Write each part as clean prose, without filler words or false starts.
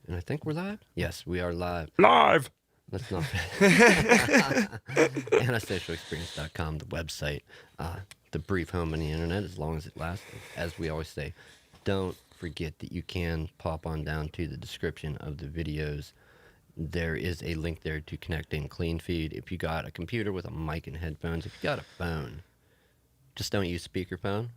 And I think we're live? Yes, we are live. Live. That's not antisocialexperience.com, the website. The brief home on the internet, as long as it lasts. As we always say, don't forget that you can pop on down to the description of the videos. There is a link there to connecting Clean Feed. If you got a computer with a mic and headphones, if you got a phone, just don't use speakerphone.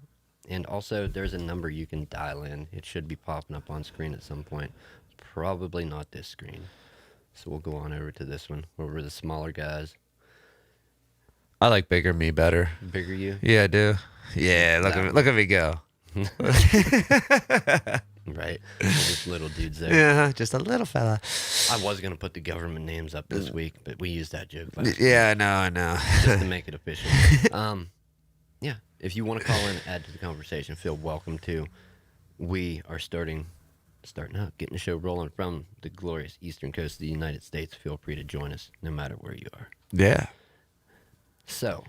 And also, there's a number you can dial in. It should be popping up on screen at some point. Probably not this screen. So we'll go on over to this one, where we're the smaller guys. I like bigger me better. Bigger you? Yeah, I do. Yeah, look at me go. Right. Just little dudes there. Yeah, just a little fella. I was going to put the government names up this week, but we used that joke last week. Yeah, I know. Just to make it official. Yeah, if you want to call in, add to the conversation, feel welcome to. We are starting out, getting the show rolling from the glorious eastern coast of the United States. Feel free to join us, no matter where you are. Yeah. So,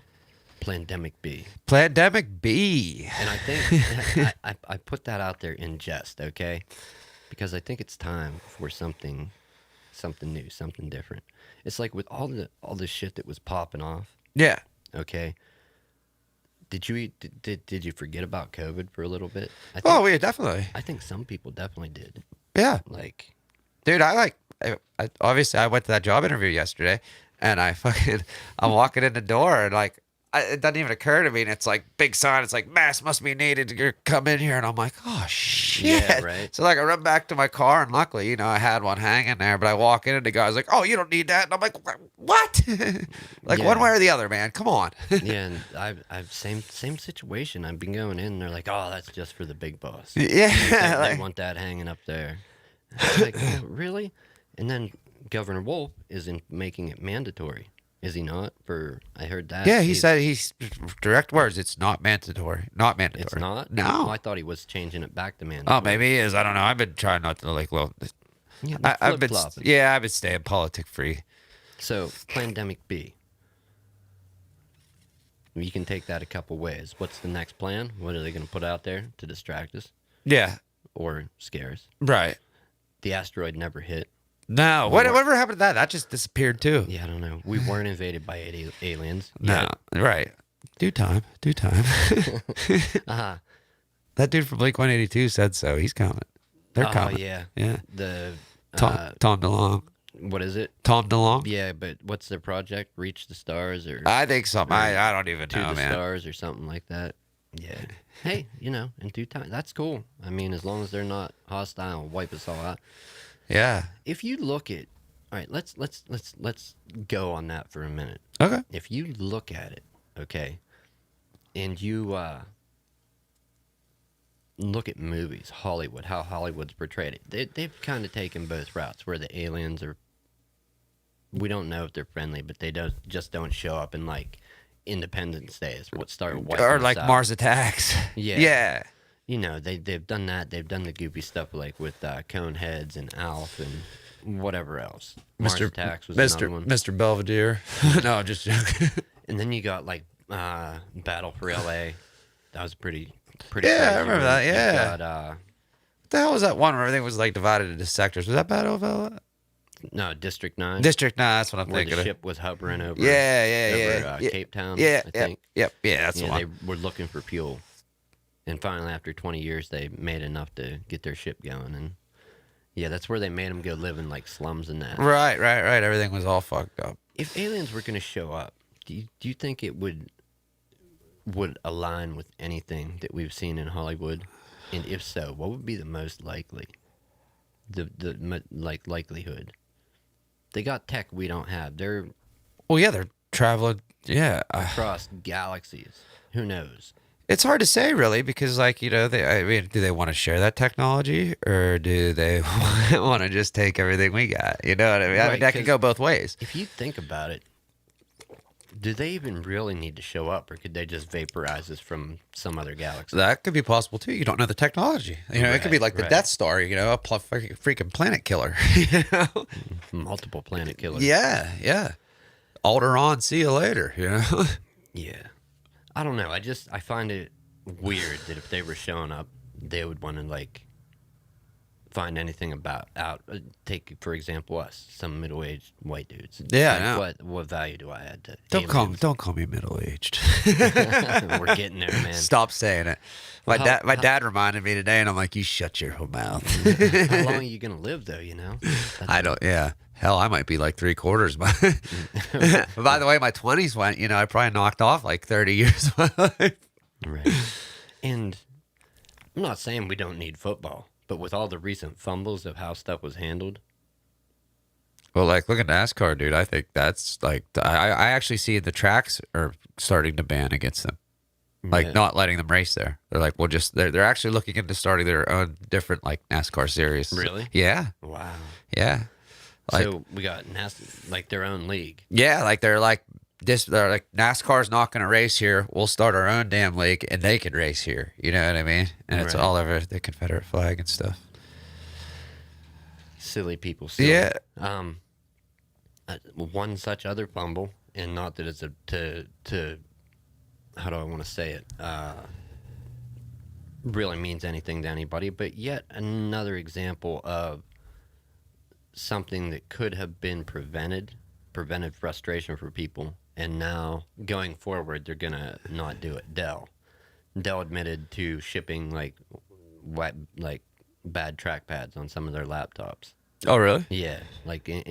Plandemic B. Plandemic B. And I think I put that out there in jest, okay? Because I think it's time for something new, something different. It's like with all the shit that was popping off. Yeah. Okay. Did you forget about COVID for a little bit? Yeah, definitely. I think some people definitely did. Yeah. Like, dude, I obviously I went to that job interview yesterday, and I'm walking in the door, and it doesn't even occur to me, and it's like big sign, it's like mask must be needed to come in here, and I'm like, oh shit. Yeah, right. So I run back to my car, and luckily, I had one hanging there, but I walk in, and the guy's like, oh, you don't need that, and I'm like, what? One way or the other, man, come on. Yeah, and I've same situation. I've been going in, and they're like, oh, that's just for the big boss. Yeah, they want that hanging up there. I'm like, oh, really? And then Governor Wolf isn't making it mandatory. Is he not? I heard that. Yeah, he said, he's direct words, it's not mandatory. Not mandatory. It's not? No. Oh, I thought he was changing it back to mandatory. Oh, maybe he is. I don't know. I've been trying not to I've been staying politic free. So, Plandemic B. You can take that a couple ways. What's the next plan? What are they going to put out there to distract us? Yeah. Or scare us? Right. The asteroid never hit. No. Whatever happened to that? That just disappeared too. Yeah, I don't know. We weren't invaded by aliens. No. Right. Due time. Uh-huh. That dude from Blink-182 said so. He's coming. They're coming. Oh, yeah. Yeah. The Tom DeLonge. What is it? Tom DeLonge? Yeah, but what's their project? Reach the Stars or I think something. I don't even know, To the man. Stars or something like that. Yeah. Hey, in due time. That's cool. I mean, as long as they're not hostile and wipe us all out. Yeah. If you look at, all right, let's go on that for a minute. Okay. If you look at it, okay, and you look at movies, Hollywood, how Hollywood's portrayed it, they've kind of taken both routes where the aliens are, we don't know if they're friendly, but they just don't show up in Independence Day is what started wiping Or us out. Mars Attacks. Yeah. They've done that. They've done the goofy stuff with Coneheads and Alf and whatever else. Mars Attacks was another one. Mr. Belvedere. No, I'm just joking. And then you got Battle for L.A. That was pretty. Yeah, crazy I remember that. Yeah. You got, What the hell was that one where everything was divided into sectors? Was that Battle of L.A.? no, District 9. District 9, that's what I'm where thinking the of. ship was hovering over. Yeah. Cape Town. Yeah, I think. Yep. Yeah, that's the Yeah, one. they were looking for fuel. And finally, after 20 years, they made enough to get their ship going. And yeah, that's where they made them go live in slums and that. Right. Everything was all fucked up. If aliens were going to show up, do you think it would align with anything that we've seen in Hollywood? And if so, what would be the most likely? The likelihood. They got tech we don't have. They're They're traveling. Yeah. across galaxies. Who knows? It's hard to say, really, because, do they want to share that technology, or do they want to just take everything we got? You know what I mean? Right, That could go both ways. If you think about it, do they even really need to show up, or could they just vaporize us from some other galaxy? That could be possible, too. You don't know the technology. It could be like the Death Star, a freaking planet killer. Multiple planet killers. Yeah. Alderaan, see you later, Yeah. I don't know. I find it weird that if they were showing up, they would want to find anything about out. Take for example us, some middle-aged white dudes. Yeah, Like, I know. what value do I add to Don't aliens? call me middle aged. We're getting there, man. Stop saying it. My Well, dad my dad reminded me today, and I'm like, you shut your whole mouth. how long are you gonna live though? You know. I don't. Yeah. Hell, I might be like 3/4. By the way, my 20s went. You know, I probably knocked off like 30 years of my life. Right. And I'm not saying we don't need football, but with all the recent fumbles of how stuff was handled, Well, like, look at NASCAR, dude. I think that's like, I actually see the tracks are starting to ban against them, like yeah. not letting them race there. They're like, well, just they're actually looking into starting their own different like NASCAR series. Really? Yeah, Wow. yeah, like, So we got like their own league. yeah, like they're like this. They're like, NASCAR's not going to race here. We'll start our own damn league, and they can race here. You know what I mean? And it's Right. all over the Confederate flag and stuff. Silly people. Silly. Yeah. One such other fumble, and not that it's a to how do I want to say it? Really means anything to anybody, but yet another example of something that could have been prevented frustration for people, and now going forward they're gonna not do it. Dell admitted to shipping like bad trackpads on some of their laptops. Oh, really? Yeah, like there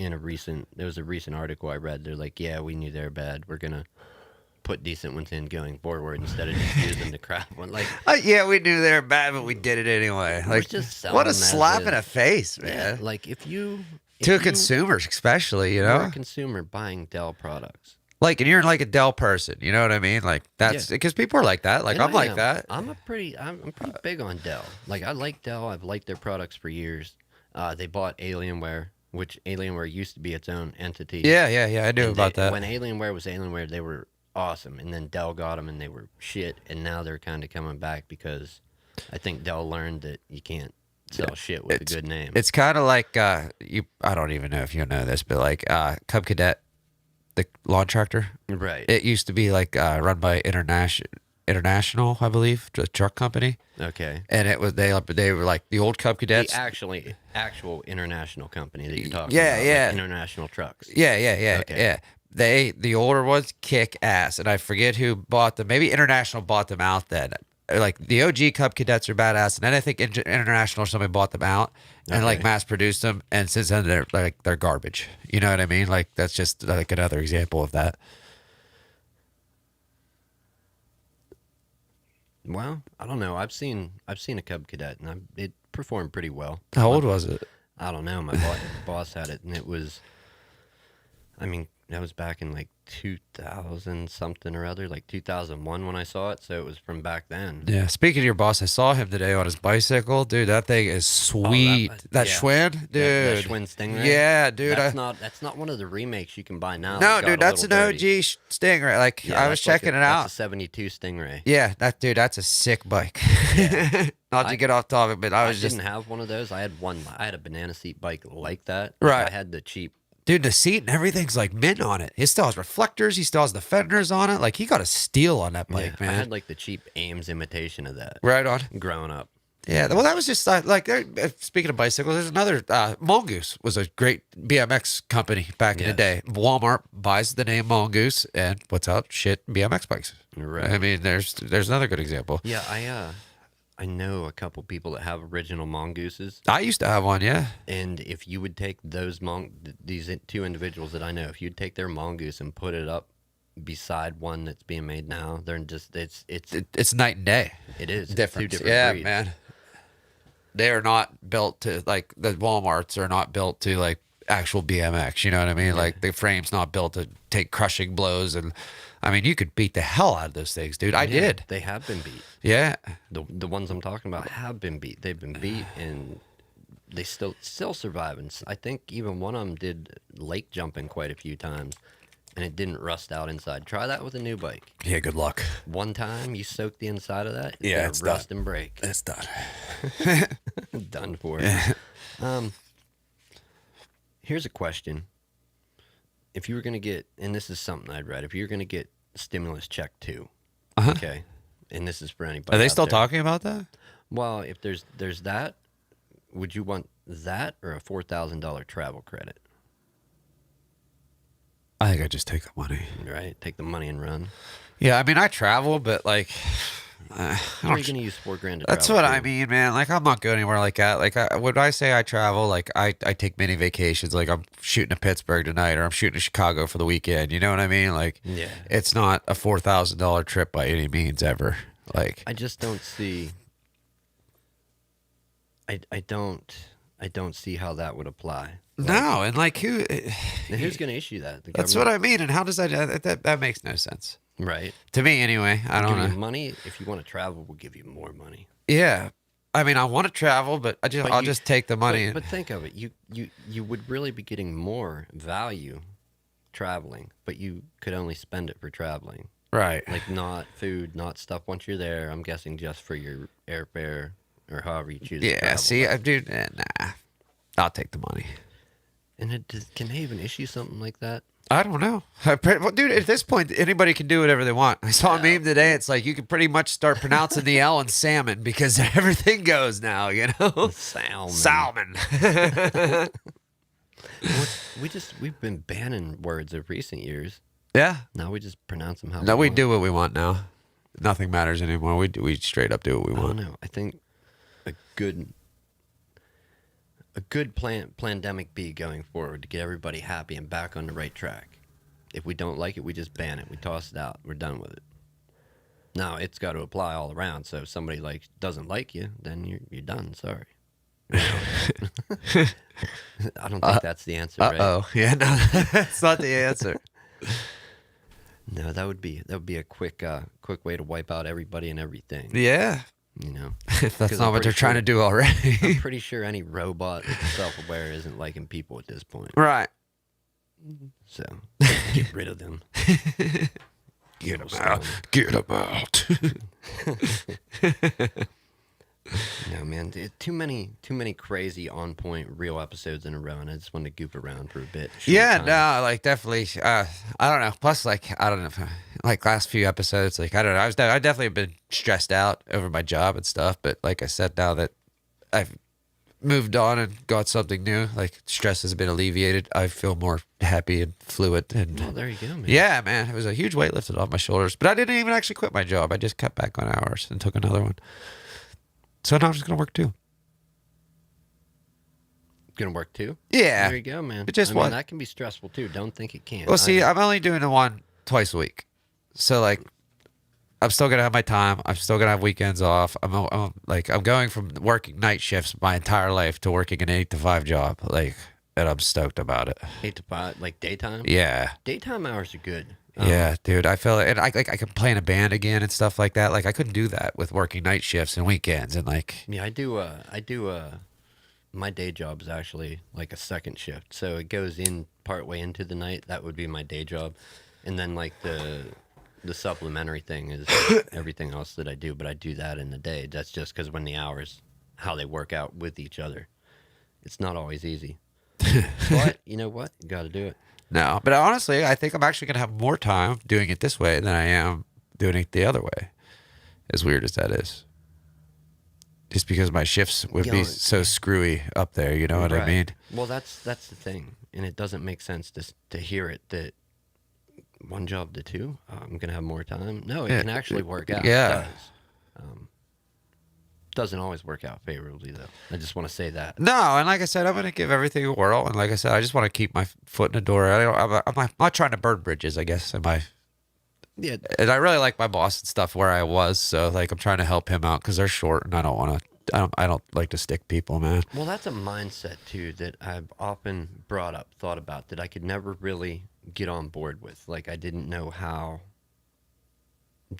was a recent article I read. They're like, yeah, we knew they're bad. We're gonna put decent ones in going forward instead of just using the crap one. Like, Yeah, we knew they were bad, but we did it anyway. we're Like, just selling what a them as slap in is. the face, Yeah, man. like if To you consumers, especially, you are know, a consumer buying Dell products, like, and you're like a Dell person, you know what I mean? Like, that's Yeah. because people are like that. Like, and I'm I like am. that. I'm pretty big on Dell. Like, I like Dell. I've liked their products for years. They bought Alienware, which Alienware used to be its own entity. Yeah, I knew And about that. When Alienware was Alienware, they were awesome, and then Dell got them, and they were shit. And now they're kind of coming back because I think Dell learned that you can't sell shit with a good name. It's kind of like you. I don't even know if you know this, but like Cub Cadet, the lawn tractor. Right. It used to be like run by International, I believe, the truck company. Okay. And it was they were like the old Cub Cadets. The actual international company that you're talking Yeah, about. yeah. Like International Trucks. Yeah, Okay. yeah. The older ones kick ass, and I forget who bought them. Maybe International bought them out then. Like the OG Cub Cadets are badass, and then I think International or somebody bought them out and like Okay. mass produced them, and since then they're garbage. You know what I mean? Like that's just like another example of that. Well, I don't know. I've seen a Cub Cadet, and it performed pretty well. How old was it? I don't know. My boss had it, and it was. I mean, that was back in like 2000 something or other, like 2001 when I saw it. So it was from back then. Yeah. Speaking of your boss, I saw him today on his bicycle, dude. That thing is sweet. that yeah. Schwinn, dude. That Schwinn Stingray. Yeah, dude. That's not one of the remakes you can buy now. No, that got dude, a that's an little OG dirty. Stingray. Like Yeah, I was that's like checking it That's out. a 72 Stingray. Yeah, that's a sick bike. Not to get off topic, but I was just didn't have one of those. I had one. I had a banana seat bike like that. Right. I had the cheap. dude, the seat and everything's like mint on it. He still has reflectors. He still has the fenders on it. Like he got a steal on that bike, I man. had like the cheap Ames imitation of that Right on. growing up. Yeah, well, that was just like speaking of bicycles, there's another Mongoose was a great BMX company back in the Yes. day. Walmart buys the name Mongoose and puts out shit BMX bikes. Right. I mean, there's another good example. Yeah, I know a couple people that have original mongooses, I used to have one, yeah. and if you would take these two individuals that I know, if you'd take their mongoose and put it up beside one that's being made now, they're just It's night and day. it is Difference. two different Yeah, breeds. man. They are not built to like the Walmarts are not built to like actual BMX. You know what I mean? Like the frame's not built to take crushing blows, and I mean you could beat the hell out of those things, dude. I Yeah, did. They have been beat. Yeah. The ones I'm talking about have been beat. They've been beat, and they still survive. And I think even one of them did lake jumping quite a few times, and it didn't rust out inside. Try that with a new bike. Yeah. Good luck. One time you soak the inside of that, Yeah, gonna it's rust and break. It's done. Done for. Here's a question: if you were gonna get, and this is something I'd read, if you were gonna get stimulus check too, Uh-huh. okay, and this is for anybody. Are they out still there. talking about that? Well, if there's that, would you want that or a $4,000 travel credit? I think I just take the money. Right? Take the money and run. Yeah, I mean, I travel, but like, I Where are you don't. going to use $4,000 to That's travel what I to? mean, man. Like, I'm not going anywhere like that. Like, when I say I travel, like, I take many vacations. Like, I'm shooting to Pittsburgh tonight, or I'm shooting to Chicago for the weekend. You know what I mean? Like, Yeah. it's not a $4,000 trip by any means ever. Like, I just don't see. I don't see how that would apply. Like, no, and like, and who's going to issue that? The That's what government? I mean. And how does that makes no sense Right. to me anyway. I We'll don't give you know. money. If you want to travel, we'll give you more money. Yeah, I mean, I want to travel, but But I'll you- just take the money. But think of it. You would really be getting more value traveling, but you could only spend it for traveling. Right. Like not food, not stuff once you're there. I'm guessing just for your airfare or however you choose to Yeah. travel. See, dude, nah. I'll take the money. And can they even issue something like that? I don't know. Well, dude, at this point, anybody can do whatever they want. I saw a meme today. It's like you can pretty much start pronouncing the L in salmon because everything goes now, you know? Salmon. Salmon. We've been banning words of recent years. Yeah. Now we just pronounce them how No, we want. do what we want now. Nothing matters anymore. We straight up do what we I don't want. know. I think a good Plandemic be going forward to get everybody happy and back on the right track. If we don't like it, we just ban it. We toss it out. We're done with it. Now it's got to apply all around. So if somebody doesn't like you, then you're done. Sorry. I don't think that's the answer, right? Oh, yeah, no, that's not the answer. No, that would be a quick way to wipe out everybody and everything. Yeah, You know, if that's 'Cause not I'm what they're pretty trying to do already. I'm pretty sure any robot that's self-aware isn't liking people at this point. Right. So get rid of them. Get Little them out. stone. Get them out. No, man, too many crazy on point real episodes in a row, and I just wanted to goop around for a bit. Short Yeah, time. no, like definitely. I don't know. Plus, like, I don't know. Like last few episodes, like I don't know. I definitely have been stressed out over my job and stuff. But like I said, now that I've moved on and got something new, like stress has been alleviated. I feel more happy and fluid. And Well, there you go, man. yeah, man, it was a huge weight lifted off my shoulders. But I didn't even actually quit my job. I just cut back on hours and took another one. So now I'm just gonna work too. Gonna work too. Yeah. There you go, man. It just I mean, what? that can be stressful too. Don't think it can't. Well, see, I'm only doing the one twice a week, so like, I'm still gonna have my time. I'm still gonna have weekends off. I'm going from working night shifts my entire life to working an 8 to 5 job. Like, and I'm stoked about it. 8 to 5, like daytime. Yeah, Daytime hours are good. yeah, dude. I feel it. And I can play in a band again and stuff like that. Like, I couldn't do that with working night shifts and weekends and like. Yeah, I do. My day job is actually like a second shift, so it goes in partway into the night. That would be my day job, and then like the supplementary thing is everything else that I do. But I do that in the day. That's just because when the hours, how they work out with each other, it's not always easy. But you know what? You got to do it. No, but honestly, I think I'm actually gonna have more time doing it this way than I am doing it the other way. As weird as that is, just because my shifts would You be know, so screwy up there. You know what I Right. mean? Well, that's the thing, and it doesn't make sense to hear it that one job to two. I'm gonna have more time. No, it Yeah, can actually work out. yeah. It does. Doesn't always work out favorably though. I just want to say that. No, and like I said, I'm gonna give everything a whirl. And like I said, I just want to keep my foot in the door. I'm not trying to burn bridges, I guess. Yeah. And I really like my boss and stuff where I was, so like I'm trying to help him out because they're short, and I don't want to. I don't like to stick people, man. Well, that's a mindset too that I've often thought about that I could never really get on board with. Like I didn't know how.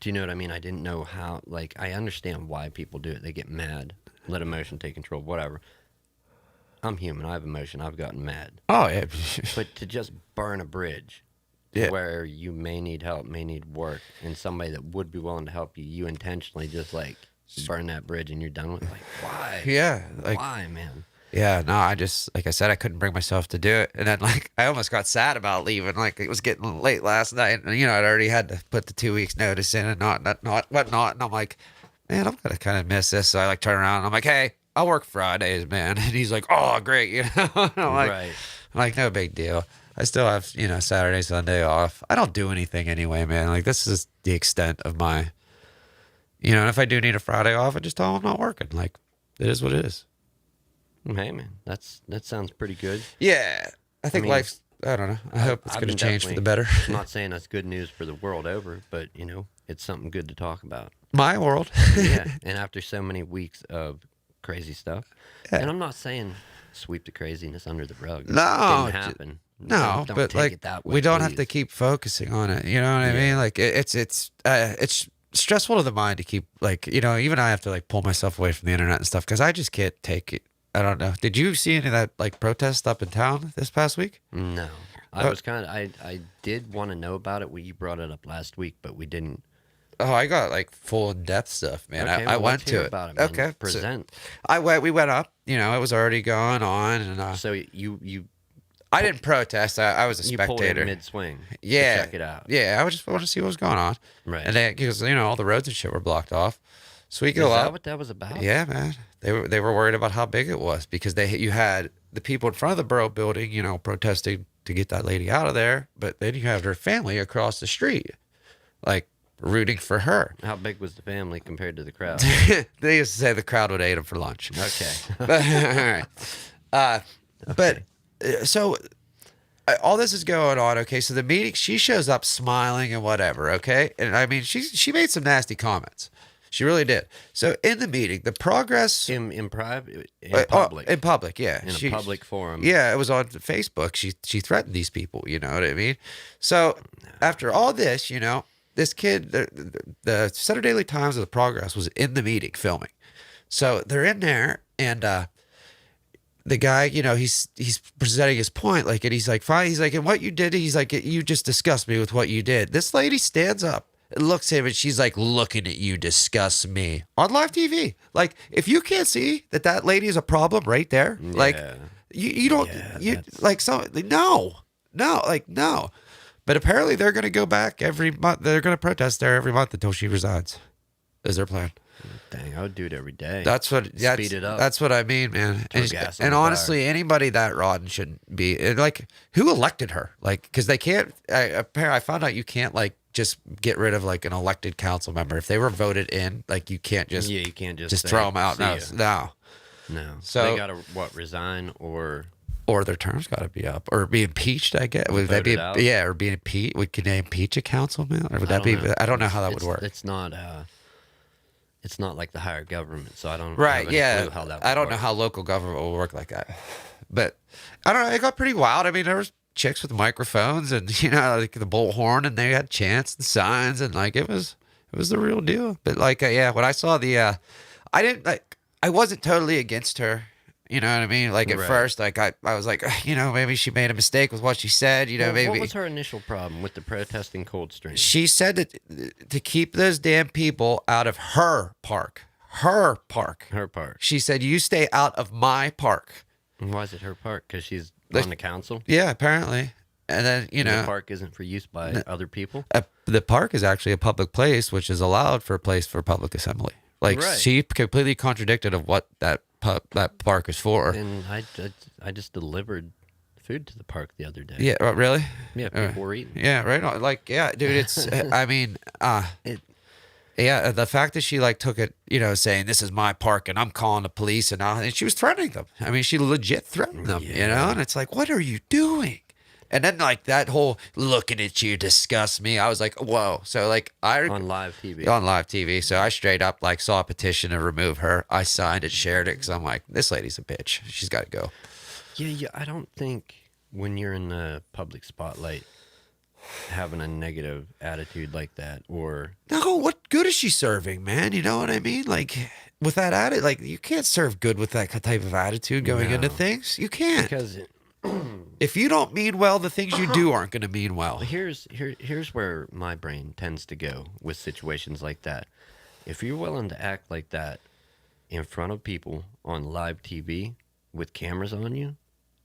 Do you know what I mean? I didn't know how. Like I understand why people do it. They get mad, let emotion take control, whatever. I'm human. I have emotion. I've gotten mad. Oh yeah, But to just burn a bridge Yeah. where you may need help, may need work, and somebody that would be willing to help you, you intentionally just like burn that bridge and you're done with it. Like, why? yeah, like Why, man? yeah. No, I just like I said, I couldn't bring myself to do it, and then like I almost got sad about leaving. Like it was getting late last night, and I'd already had to put the 2 weeks notice in and not whatnot, and I'm like, man, I'm gonna kind of miss this. So I like turn around and I'm like, hey, I work Fridays, man. And he's like, oh, great. Right. I'm like, no big deal. I still have, Saturday, Sunday off. I don't do anything anyway, man. Like, this is the extent of my, and if I do need a Friday off, I just tell him I'm not working. Like, it is what it is. Hey, man, that sounds pretty good. Yeah. I think mean, life's, I don't know. I hope it's I've going to been change for the definitely- better. I'm not saying that's good news for the world over, but, it's something good to talk about. My world. Yeah, and after so many weeks of crazy stuff, Yeah. and I'm not saying sweep the craziness under the rug. No, It didn't happen. No, Don't but take like it that way, we don't have to please. keep focusing on it. You know what I Yeah. mean? Like it's stressful to the mind to keep like even I have to like pull myself away from the internet and stuff because I just can't take it. I don't know. Did you see any of that like protest up in town this past week? No, I was kind of I did want to know about it when you brought it up last week, but we didn't. Oh, I got like full in depth stuff, man. Okay, I well, went let's hear to it. about it, man. Okay, Present. we went up. It was already going on, and So you I didn't protest. I was a you pulled spectator. in mid swing. Yeah, check it out. Yeah, I just want to see what was going on. Right. And because all the roads and shit were blocked off, so we Is go that up. what that was about? Yeah, man. They were worried about how big it was because you had the people in front of the borough building, protesting to get that lady out of there, but then you have her family across the street, like rooting for her. How big was the family compared to the crowd? They used to say the crowd would eat them for lunch. Okay. All right. But so all this is going on. Okay, so the meeting, she shows up smiling and whatever. Okay, and I mean she made some nasty comments. She really did. So in the meeting, the progress in private, in public, in public, yeah, in a public forum. Yeah, it was on Facebook. She threatened these people. You know what I mean? So after all this, this kid, the Saturday Daily Times of the Progress was in the meeting filming. So they're in there, and the guy, he's presenting his point, like, and he's like, fine. He's like, and what you did, he's like, you just disgust me with what you did. This lady stands up and looks at him, and she's like, looking at you disgusts me on live TV. Like, if you can't see that lady is a problem right there, like, you don't, like, so, no. But apparently they're going to go back every month. They're going to protest there every month until she resigns. Is their plan. Dang, I would do it every day. Speed it up. That's what I mean, man. Gas on And the honestly, anybody that rotten shouldn't be. And like, who elected her? Like, because they can't. I found out you can't like just get rid of like an elected council member if they were voted in. Like, you can't just you can't just say, throw them out. "See No. ya." No. So- they gotta resign or Or their terms got to be up, or be impeached. I guess would that be? Voted out? Yeah, or be impeached. Can they impeach a councilman, or would that be? know. I don't know how that would work. It's not. It's not like the higher government, so I don't. Right, Have any yeah. clue how that. I don't would know work. how local government will work like that. But I don't know. It got pretty wild. I mean, there was chicks with microphones and, like the bullhorn, and they had chants and signs, and like it was the real deal. But like, when I saw I wasn't totally against her. You know what I mean? Like at Right. first, like I was like, maybe she made a mistake with what she said. Well, Maybe what was her initial problem with the protesting Coldstream? she said that to keep those damn people out of her park. Her park. Her part. She said, "You stay out of my park." And why is it her park? Because she's The- on the council. Yeah, apparently. And then, The park isn't for use by other people. the park is actually a public place, which is allowed for a place for public assembly. Like, Right. she completely contradicted of what that park is for. And I just delivered food to the park the other day. Yeah, really? Yeah, people were eating. Yeah, right on. Like, yeah, dude, it's, I mean, yeah, the fact that she like took it, saying this is my park and I'm calling the police and she was threatening them. I mean, she legit threatened them, and it's like, what are you doing? And then like that whole looking at you disgusts me. I was like, whoa. So like On live TV. on live TV. So I straight up like saw a petition to remove her. I signed it, shared it because I'm like, this lady's a bitch. She's got to go. Yeah. I don't think when you're in the public spotlight, having a negative attitude like that, or No, what good is she serving, man? You know what I mean? Like with that attitude, like you can't serve good with that type of attitude going into No. things. You can't. because If you don't mean well, the things you do aren't going to mean well. here's where my brain tends to go with situations like that. If you're willing to act like that in front of people on live TV with cameras on you,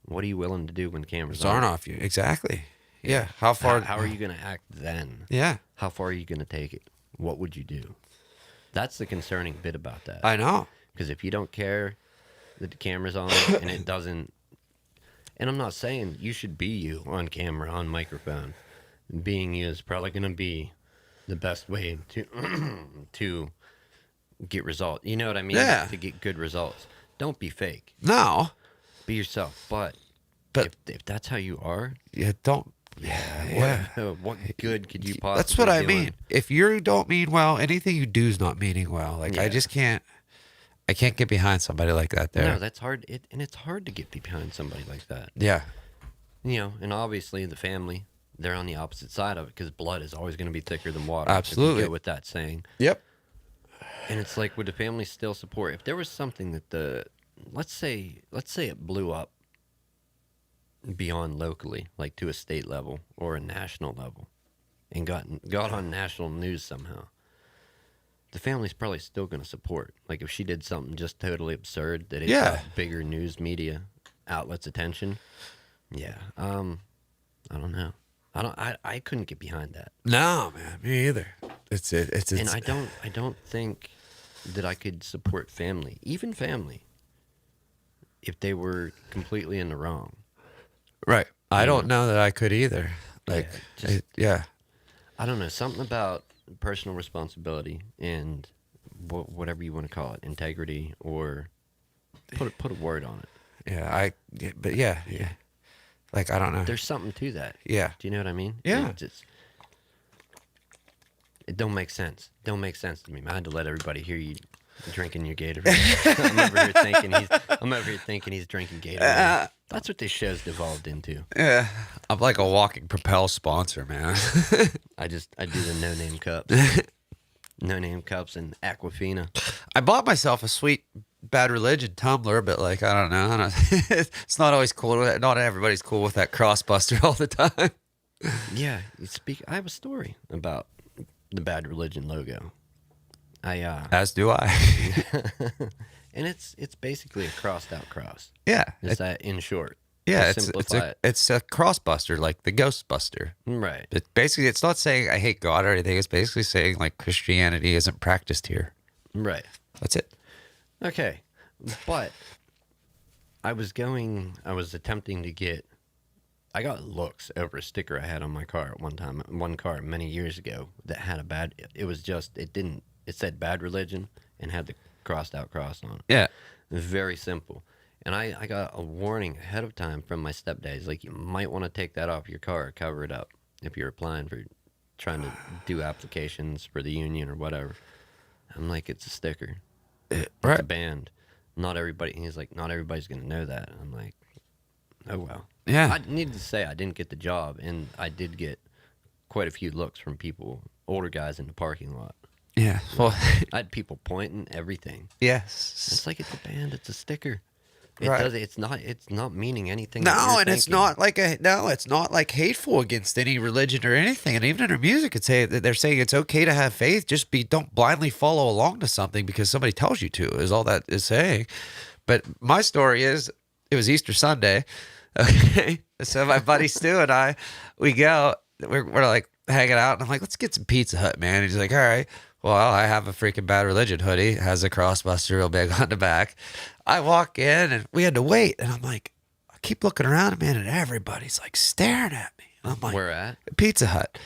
what are you willing to do when cameras It's aren't on? off you. Exactly. Yeah. How far? How are you going to act then? Yeah. How far are you going to take it? What would you do? That's the concerning bit about that. I know. Because if you don't care that the camera's on and it doesn't. And I'm not saying you should be you on camera, on microphone. Being you is probably going to be the best way to to get results. You know what I mean? Yeah. To get good results. Don't be fake. No, Be yourself. But but if that's how you are, you don't. Yeah. what good could you possibly? That's what I do mean. on- If you don't mean well, anything you do is not meaning well. Like I Yeah. just can't. I can't get behind somebody like that. There. No, that's hard. And it's hard to get behind somebody like that. Yeah. You know, and obviously the family, they're on the opposite side of it because blood is always going to be thicker than water. if we Absolutely. go with that saying. Yep. And it's like, would the family still support if there was something that let's say it blew up beyond locally, like to a state level or a national level, and got on national news somehow. The family's probably still going to support. Like if she did something just totally absurd that it Yeah. got bigger news media outlets' attention. Yeah. I don't know. I couldn't get behind that. No, man, me either. It's And I don't think that I could support family, even family, if they were completely in the wrong. right. I don't know that I could either. Like, Yeah, I don't know, something about personal responsibility and whatever you want to call it, integrity, or put a word on it. but yeah. Like I don't know. There's something to that. Yeah. Do you know what I mean? Yeah. It don't make sense. Don't make sense to me. I had to let everybody hear you drinking your Gatorade. I'm over here thinking he's drinking Gatorade. That's what this show's devolved into. Yeah. I'm like a walking Propel sponsor, man. I do the no name cups. No name cups and Aquafina. I bought myself a sweet Bad Religion tumbler, but like I don't know. It's not always cool. Not everybody's cool with that crossbuster all the time. Yeah, I have a story about the Bad Religion logo. As do I. And it's basically a crossed out cross. Yeah. Is that in short? Yeah, To it's simplify it. it's a crossbuster, like the Ghostbuster. Right. It's not saying I hate God or anything. It's basically saying like Christianity isn't practiced here. Right. That's it. Okay. But I was attempting to get, I got looks over a sticker I had on my car at one car many years ago that had it said Bad Religion and had the crossed out cross on it. Yeah. Very simple. And I got a warning ahead of time from my stepdad. Like, you might want to take that off your car, cover it up if you're applying for, trying to do applications for the union or whatever. I'm like, it's a sticker. It's Right. a band. Not everybody. He's like, not everybody's going to know that. I'm like, oh, well. Yeah. I needed to say I didn't get the job, and I did get quite a few looks from people, older guys in the parking lot. Yeah. Well, I had people pointing, everything. yes. It's like, it's a band, it's a sticker. Right. It's not meaning anything. that No, you're and it's thinking. it's not like hateful against any religion or anything. And even in their music, they're saying it's okay to have faith. Just don't blindly follow along to something because somebody tells you to. Is all that is saying. But my story is, it was Easter Sunday. Okay, so my buddy Stu and I, we're like hanging out, and I'm like, let's get some Pizza Hut, man. And he's like, all right. Well, I have a freaking Bad Religion hoodie. It has a crossbuster real big on the back. I walk in and we had to wait. And I'm like, I keep looking around, man, and everybody's like staring at me. And I'm like, Where at? Pizza Hut.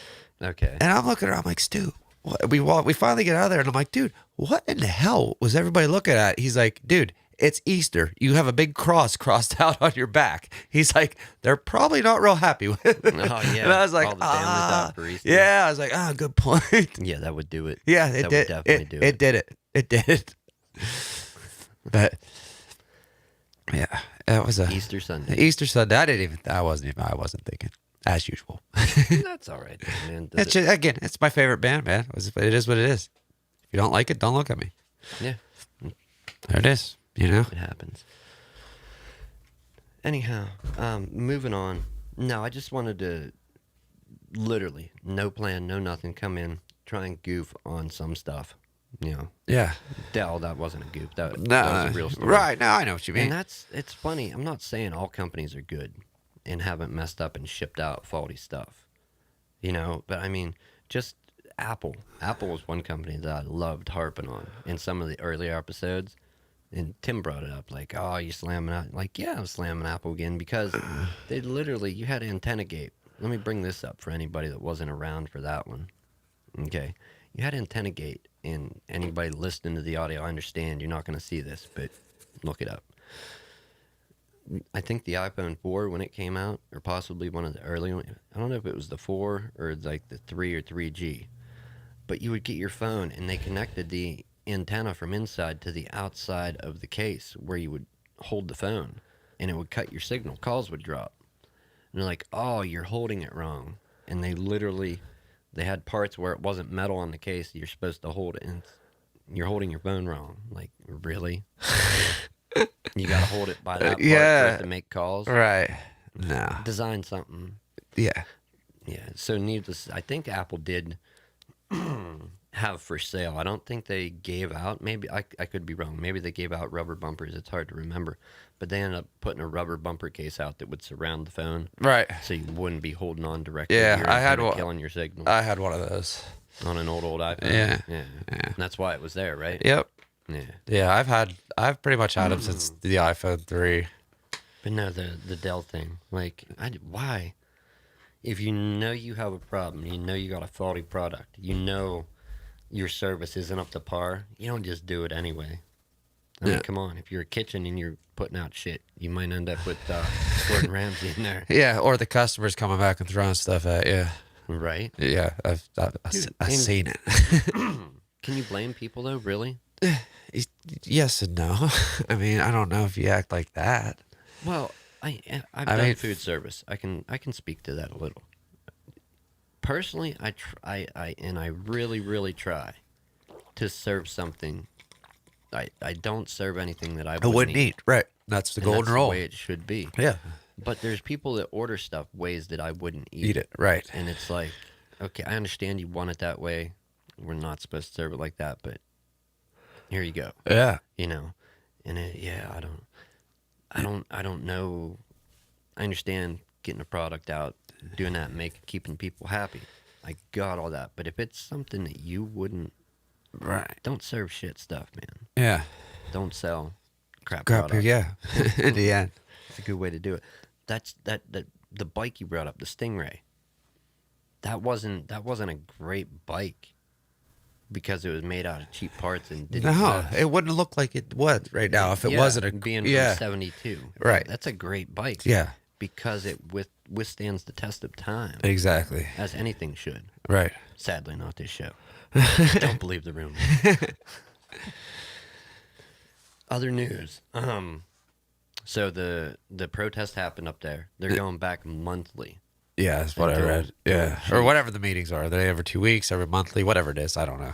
Okay. And I'm looking around, I'm like, Stu, what? We finally get out of there. And I'm like, dude, what in the hell was everybody looking at? He's like, dude, it's Easter. You have a big cross crossed out on your back. He's like, they're probably not real happy with it. Oh, yeah. And I was like, All the families out for Easter. yeah. I was like, good point. Yeah, that would do it. Yeah, That would definitely do it did it. It did it. But yeah, that was a Easter Sunday. Easter Sunday. I wasn't thinking as usual. That's all right, man. It's just, again, it's my favorite band, man. It is what it is. If you don't like it, don't look at me. Yeah, There it is. You know. it happens. Anyhow, moving on. No, I just wanted to literally, no plan, no nothing, come in, try and goof on some stuff. You know, Yeah. that wasn't a goof. That was No. a real story. Right. Now I know what you mean. And it's funny. I'm not saying all companies are good and haven't messed up and shipped out faulty stuff. You know, but I mean, just Apple. Apple was one company that I loved harping on in some of the earlier episodes. And Tim brought it up, like, oh, you slamming out? Like, yeah, I'm slamming Apple again because they literally, you had antenna gate. Let me bring this up for anybody that wasn't around for that one. Okay. You had antenna gate, and anybody listening to the audio, I understand you're not going to see this, but look it up. I think the iPhone 4, when it came out, or possibly one of the early ones, I don't know if it was the 4 or like the 3 or 3G, but you would get your phone and they connected the antenna from inside to the outside of the case where you would hold the phone, and it would cut your signal. Calls would drop. And they're like, oh, you're holding it wrong. And they had parts where it wasn't metal on the case. You're supposed to hold it, and you're holding your phone wrong. Like, really? You got to hold it by that part for it to make calls? Right. No. Design something. Yeah. Yeah. So needless, I think Apple did have for sale. I don't think they gave out. Maybe I could be wrong. Maybe they gave out rubber bumpers. It's hard to remember. But they ended up putting a rubber bumper case out that would surround the phone. Right. So you wouldn't be holding on directly. Yeah, I had one. Killing your signal. I had one of those on an old iPhone. Yeah. Yeah. And that's why it was there, right? Yep. Yeah. Yeah, I've pretty much had them since the iPhone 3. But no, the Dell thing. Like, why? If you know you have a problem, you know you got a faulty product, you know your service isn't up to par, you don't just do it anyway. I mean, come on. If you're a kitchen and you're putting out shit, you might end up with Gordon Ramsay in there. Yeah, or the customers coming back and throwing stuff at you. Right? Yeah, I've seen it. Can you blame people, though, really? Yes and no. I mean, I don't know if you act like that. Well, I've done food service. I can speak to that a little. Personally, I really, really try to serve something. I don't serve anything that I wouldn't eat. Right. That's the golden rule. That's the way it should be. Yeah. But there's people that order stuff ways that I wouldn't eat. Eat it. Right. And it's like, okay, I understand you want it that way. We're not supposed to serve it like that, but here you go. Yeah. You know, and I don't know. I understand getting a product out, doing that, keeping people happy. I got all that. But if it's something that you wouldn't, right, don't serve shit stuff, man. Yeah. Don't sell crap products. Yeah. In the end, it's a good way to do it. That's the bike you brought up, the Stingray. That wasn't a great bike because it was made out of cheap parts and didn't. No, it wouldn't look like it was right now if it wasn't a being from '72. Right. That's a great bike. Yeah. Because it withstands the test of time. Exactly. As anything should. Right. Sadly, not this show. Don't believe the rumors. Other news. So the protest happened up there. They're going back monthly. Yeah, that's what I read. Yeah. Or whatever the meetings are. They every 2 weeks, every monthly, whatever it is. I don't know.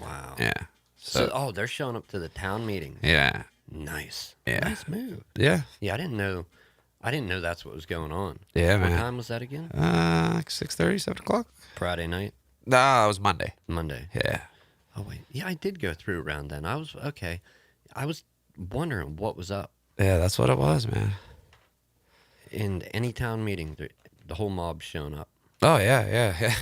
Wow. Yeah. So they're showing up to the town meeting. Yeah. Nice. Yeah. Nice move. Yeah. Yeah, I didn't know that's what was going on. Yeah, man. What time was that again? Like 6:30, 7 o'clock. Friday night? No, it was Monday. Monday. Yeah. Oh, wait. Yeah, I did go through around then. I was wondering what was up. Yeah, that's what it was, man. In any town meeting, the whole mob's showing up. Oh, yeah.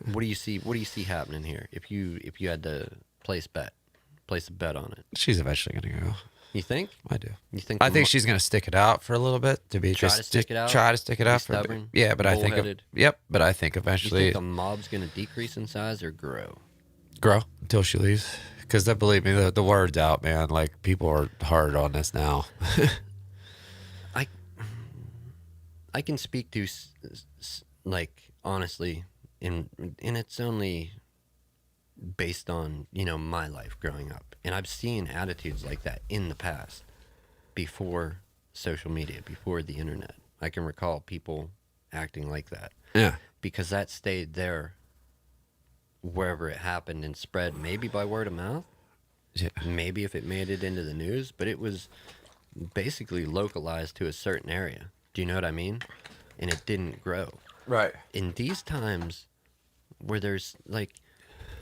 What do you see happening here? If you had to place a bet on it. She's eventually going to go. You think? I do. You think? I think she's going to stick it out for a little bit to be try to stick it out. Try to stick it out for stubborn. Yeah, but I think but I think You eventually think the mob's going to decrease in size or grow? grow until she leaves. Because believe me, the word's out, man. Like people are hard on this now. I can speak to like honestly, and it's only based on my life growing up, and I've seen attitudes like that in the past, before social media, before the internet. I can recall people acting like that. Yeah. Because that stayed there wherever it happened and spread, maybe by word of mouth. Yeah. Maybe if it made it into the news, but it was basically localized to a certain area. Do you know what I mean? And it didn't grow. Right. In these times where there's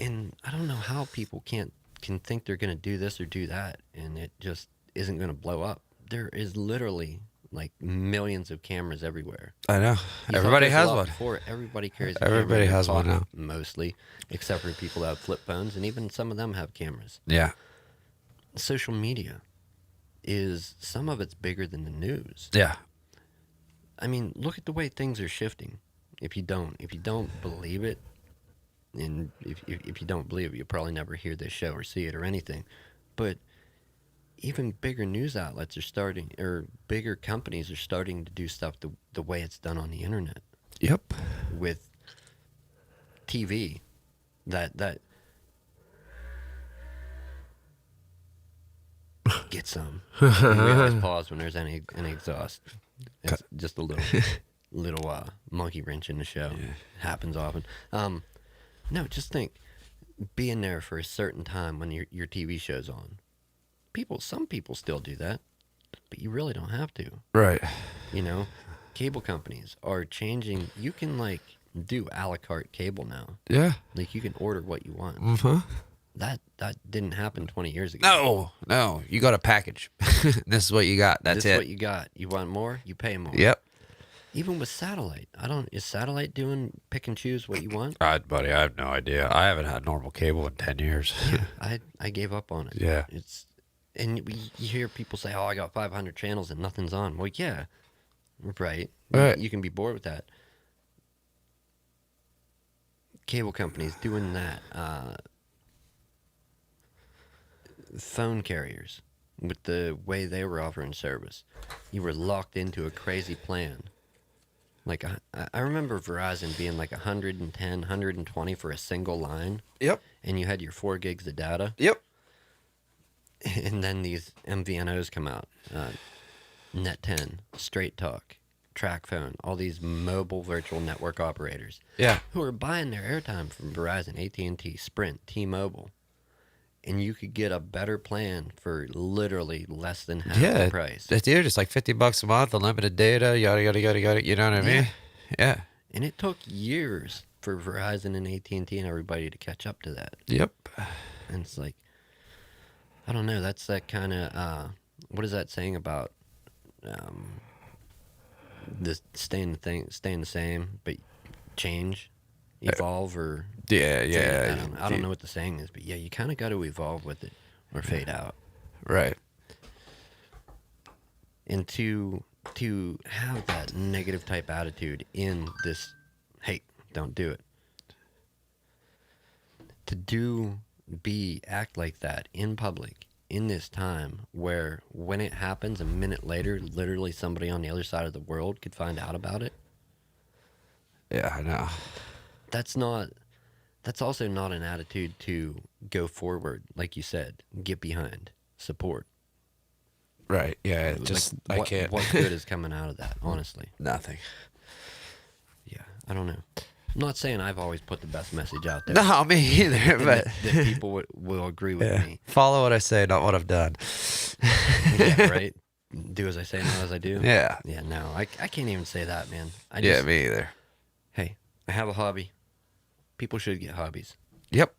and I don't know how people can think they're going to do this or do that and it just isn't going to blow up. There is literally millions of cameras everywhere. I know. Everybody has one. Before, everybody carries a Everybody camera has one now. Mostly, except for people that have flip phones, and even some of them have cameras. Yeah. social media is, some of it's bigger than the news. Yeah. I mean, look at the way things are shifting. If you don't believe it, and if you don't believe it, you'll probably never hear this show or see it or anything. But even bigger news outlets are starting, or bigger companies are starting to do stuff the way it's done on the internet Yep. with TV. That get some. We always pause when there's any exhaust. It's just a little monkey wrench in the show. Yeah. Happens often. No, just think, being there for a certain time when your TV show's on. Some people still do that, but you really don't have to. Right. You know, cable companies are changing. You can like do a la carte cable now. Yeah. Like you can order what you want. Uh-huh. That didn't happen 20 years ago. No. You got a package. This is what you got. That's This it. is what you got. You want more? You pay more. Yep. Even with satellite, is satellite doing pick and choose what you want? Buddy, I have no idea. I haven't had normal cable in 10 years. Yeah, I gave up on it. Yeah. And you hear people say, "Oh, I got 500 channels and nothing's on." Well, yeah, right. Right. You can be bored with that. Cable companies doing that. Phone carriers, with the way they were offering service, you were locked into a crazy plan. Like I remember Verizon being like 110, 120 for a single line, Yep. and you had your 4 gigs of data. Yep. And then these MVNOs come out, Net 10, Straight Talk, Track Phone, all these mobile virtual network operators, Yeah. who are buying their airtime from Verizon, AT&T, Sprint, T-Mobile, and you could get a better plan for literally less than half the price. Dude, it's like $50 a month, unlimited data, yada yada yada yada. You know what I mean? Yeah. And it took years for Verizon and AT&T and everybody to catch up to that. Yep. And it's like, I don't know. That's that kind of, what is that saying about this staying the same, but change, evolve, or Yeah. I don't know what the saying is, but yeah, you kind of got to evolve with it or fade out. Right. And to have that negative type attitude in this, hey, don't do it. To act like that in public in this time where when it happens a minute later, literally somebody on the other side of the world could find out about it. Yeah, I know. That's also not an attitude to go forward, like you said, get behind, support. Right. Yeah. Like, I can't. What good is coming out of that, honestly? Nothing. Yeah, I don't know. I'm not saying I've always put the best message out there. No, me either. And But that people will agree with me. Follow what I say, not what I've done. Yeah, right? Do as I say, not as I do? Yeah. Yeah, no, I can't even say that, man. Me either. Hey, I have a hobby. People should get hobbies. Yep.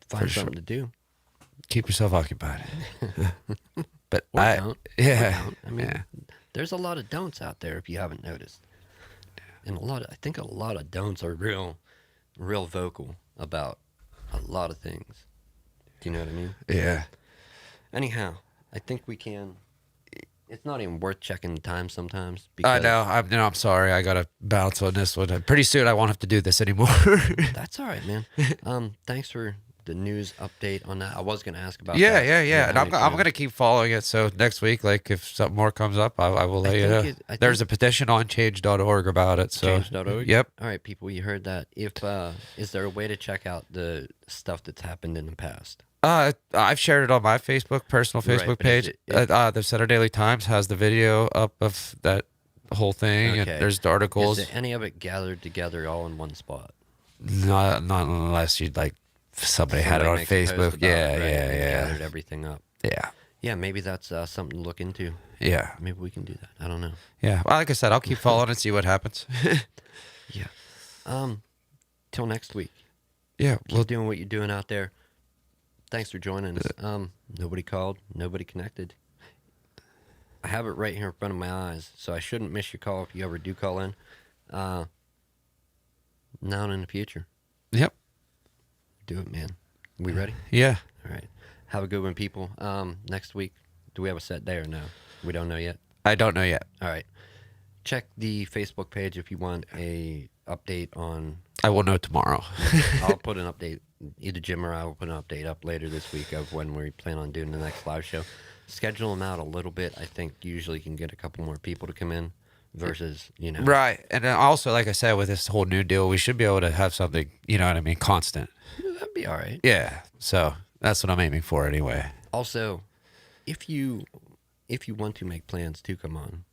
Find something to do. Keep yourself occupied. But Or I don't. yeah. I mean, there's a lot of don'ts out there if you haven't noticed. And I think a lot of don'ts are real vocal about a lot of things. Do you know what I mean? Yeah. Anyhow, I think we can. It's not even worth checking the time sometimes. I know. I'm sorry. I gotta bounce on this one. Pretty soon I won't have to do this anymore. That's all right, man. Thanks for the news update on that. I was gonna ask about Yeah. that. And I'm gonna keep following it. So next week, like if something more comes up, I will let you know. There's a petition on change.org about it. So Change.org? Yep. All right, people, you heard that. Is there a way to check out the stuff that's happened in the past? I've shared it on my personal Right, Facebook but is page. it- The Saturday Daily Times has the video up of that whole thing, Okay. and there's the articles. Is any of it gathered together all in one spot? Not unless you like somebody had it on makes a post Facebook. about it, Yeah, right, and yeah, gathered everything up. yeah, Yeah, maybe that's something to look into. yeah, Maybe we can do that. I don't know. yeah. Well, like I said, I'll keep following and see what happens. Yeah. Till next week. Yeah, Keep doing what you're doing out there. Thanks for joining us. Nobody called, nobody connected. I have it right here in front of my eyes, so I shouldn't miss your call if you ever do call in. Now and in the future. Yep. Do it, man. We ready? Yeah. All right. Have a good one, people. Next week, do we have a set day or no? We don't know yet. I don't know yet. All right. Check the Facebook page if you want a update on. I will know tomorrow. I'll put an update. Either Jim or I will put an update up later this week of when we plan on doing the next live show. Schedule them out a little bit. I think usually can get a couple more people to come in versus, Right. And then also, like I said, with this whole new deal, we should be able to have something, you know what I mean, constant. That'd be all right. Yeah. So that's what I'm aiming for anyway. Also, if you want to make plans to come on,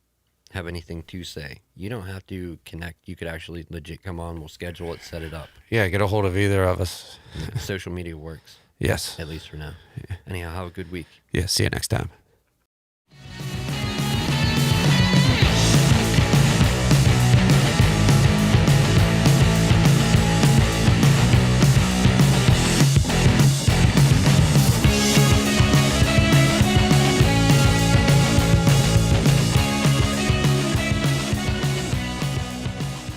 have anything to say, you don't have to connect. You could actually legit come on. We'll schedule it, set it up. Yeah, get a hold of either of us. Social media works, Yes. at least for now. Anyhow, have a good week. Yeah, see you next time.